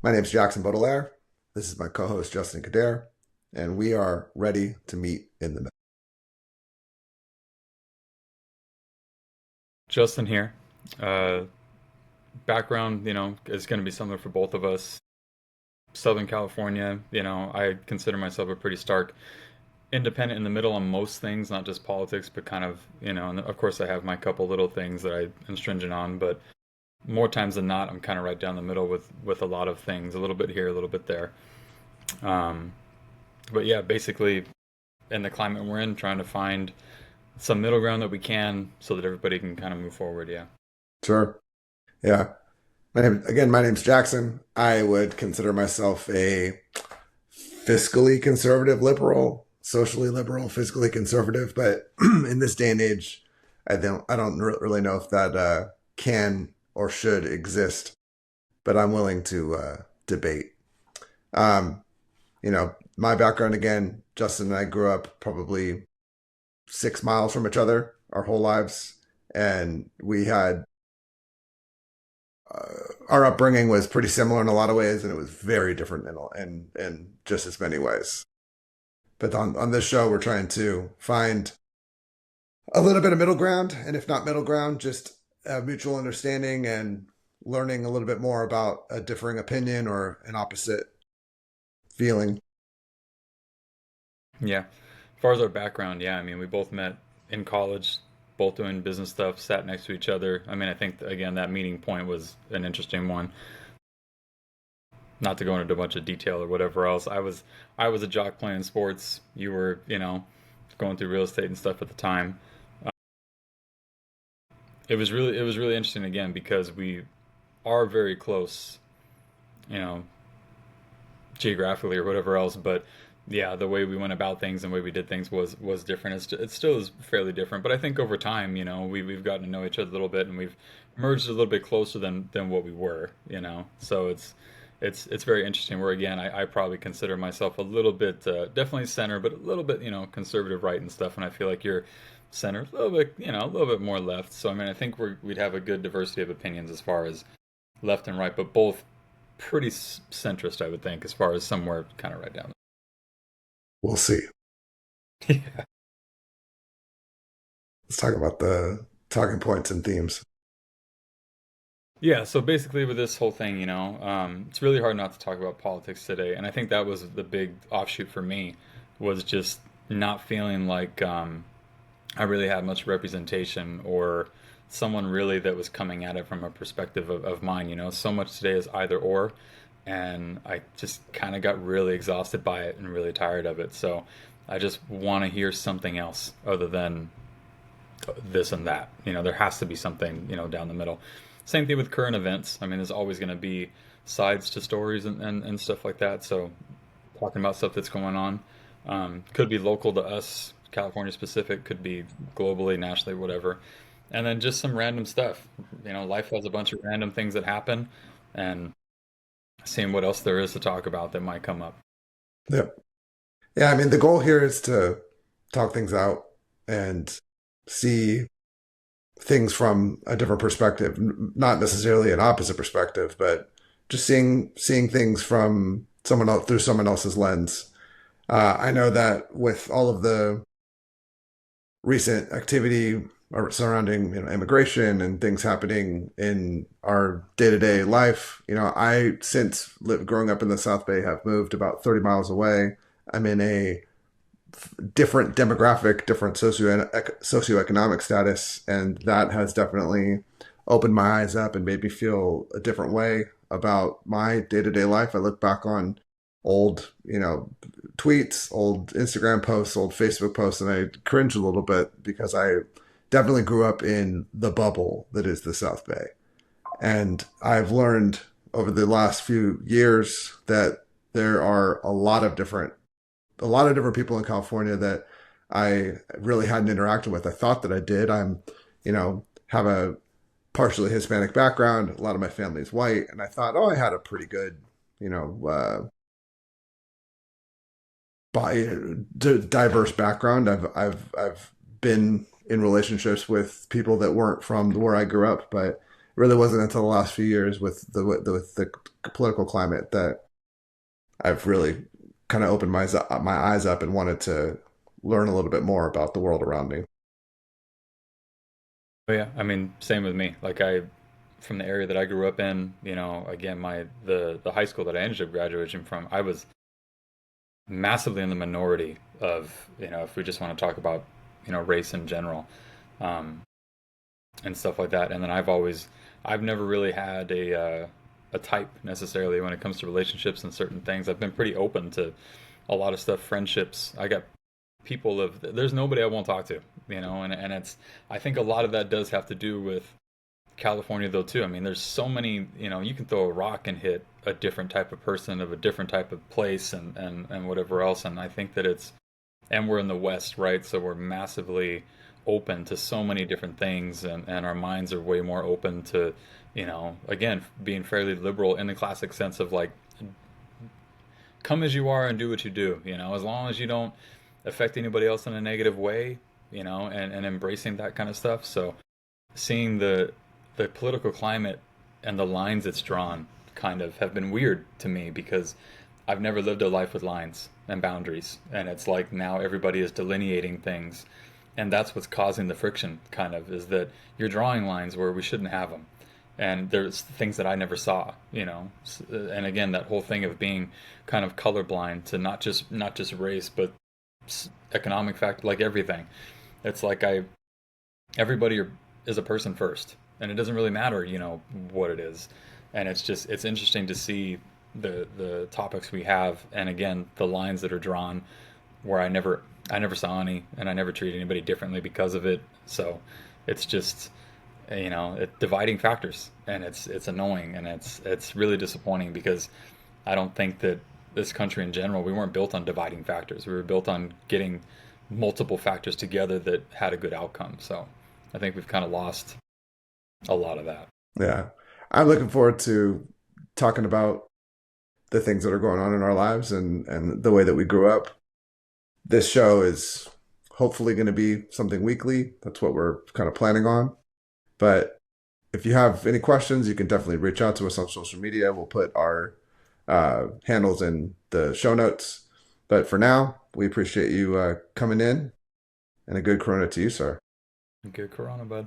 My name is Jackson Beaudelaire. This is my co-host Justin Gadaire, and we are ready to meet in the middle. Justin here. Uh, Background, is going to be similar for both of us. Southern California, I consider myself a pretty stark independent in the middle on most things, not just politics, but kind of, and of course I have my couple little things that I am stringent on, but more times than not, I'm kind of right down the middle with a lot of things, a little bit here, a little bit there. Um, but yeah, basically in the climate we're in, trying to find some middle ground that we can so that everybody can kind of move forward. Yeah. Sure. Yeah. My name's Jackson. I would consider myself a fiscally conservative liberal, socially liberal, fiscally conservative. But in this day and age, I don't really know if that can or should exist. But I'm willing to debate. Um, my background again. Justin and I grew up probably 6 miles from each other our whole lives, and we had our upbringing was pretty similar in a lot of ways, and it was very different in just as many ways. But on this show, we're trying to find a little bit of middle ground, and if not middle ground, just a mutual understanding and learning a little bit more about a differing opinion or an opposite feeling. Yeah. As far as our background, yeah, I mean, we both met in college, both doing business stuff, sat next to each other. I mean, I think, again, that meeting point was an interesting one. Not to go into a bunch of detail or whatever else. I was a jock playing sports. You were, going through real estate and stuff at the time. Uh, it was really interesting again because we are very close, you know, geographically or whatever else, but yeah, the way we went about things and the way we did things was different. It still is fairly different, but I think over time, we've gotten to know each other a little bit, and we've merged a little bit closer than what we were. So it's very interesting. Where again, I probably consider myself a little bit definitely center, but a little bit conservative right and stuff, and I feel like you're center, a little bit a little bit more left. So I mean, I think we'd have a good diversity of opinions as far as left and right, but both pretty centrist, I would think, as far as somewhere kind of right down. We'll see. Yeah. Let's talk about the talking points and themes. Yeah, so basically with this whole thing, it's really hard not to talk about politics today, and I think that was the big offshoot for me, was just not feeling like I really had much representation or someone really that was coming at it from a perspective of mine. So much today is either or, and I just kind of got really exhausted by it and really tired of it. So I just want to hear something else other than this and that. There has to be something, down the middle. Same thing with current events. I mean, there's always going to be sides to stories and stuff like that. So talking about stuff that's going on could be local to us, California specific, could be globally, nationally, whatever. And then just some random stuff. Life has a bunch of random things that happen, and seeing what else there is to talk about that might come up. Yeah. Yeah, I mean, the goal here is to talk things out and see things from a different perspective, not necessarily an opposite perspective, but just seeing things from someone else through someone else's lens. I know that with all of the recent activity surrounding immigration and things happening in our day-to-day life, I growing up in the South Bay have moved about 30 miles away. I'm in a different demographic, different socioeconomic status, and that has definitely opened my eyes up and made me feel a different way about my day-to-day life. I look back on old, tweets, old Instagram posts, old Facebook posts, and I cringe a little bit because I definitely grew up in the bubble that is the South Bay. And I've learned over the last few years that there are a lot of different people in California that I really hadn't interacted with. I thought that I did. Have a partially Hispanic background. A lot of my family is white, and I thought, oh, I had a pretty good, you know, diverse background. I've been in relationships with people that weren't from where I grew up, but really wasn't until the last few years with the political climate that I've really kind of opened my eyes up and wanted to learn a little bit more about the world around me. But yeah, I mean, same with me. Like I, from the area that I grew up in, you know, again, the high school that I ended up graduating from, I was massively in the minority of, you know, if we just want to talk about, you know, race in general, um, and stuff like that. And then I've never really had a type necessarily when it comes to relationships and certain things. I've been pretty open to a lot of stuff, friendships. I got there's nobody I won't talk to, you know, and it's, I think a lot of that does have to do with California though too. I mean, there's so many, you know, you can throw a rock and hit a different type of person of a different type of place and whatever else. And I think that it's, and we're in the West, right? So we're massively open to so many different things, and our minds are way more open to, you know, again, being fairly liberal in the classic sense of like, come as you are and do what you do, you know, as long as you don't affect anybody else in a negative way, you know, and embracing that kind of stuff. So seeing the political climate and the lines it's drawn kind of have been weird to me because I've never lived a life with lines and boundaries, and it's like now everybody is delineating things, and that's what's causing the friction. Kind of is that you're drawing lines where we shouldn't have them, and there's things that I never saw, you know. And again, that whole thing of being kind of colorblind to not just race, but economic fact, like everything. It's like I everybody is a person first, and it doesn't really matter, you know, what it is. And it's just it's interesting to see the topics we have, and again the lines that are drawn where I never saw any, and I never treat anybody differently because of it. So it's just, you know, dividing factors, and it's annoying, and it's really disappointing because I don't think that this country in general, we weren't built on dividing factors. We were built on getting multiple factors together that had a good outcome. So I think we've kind of lost a lot of that. Yeah. I'm looking forward to talking about the things that are going on in our lives and the way that we grew up. This show is hopefully going to be something weekly. That's what we're kind of planning on. But if you have any questions, you can definitely reach out to us on social media. We'll put our handles in the show notes. But for now, we appreciate you coming in, and a good Corona to you, sir. Good Corona, bud.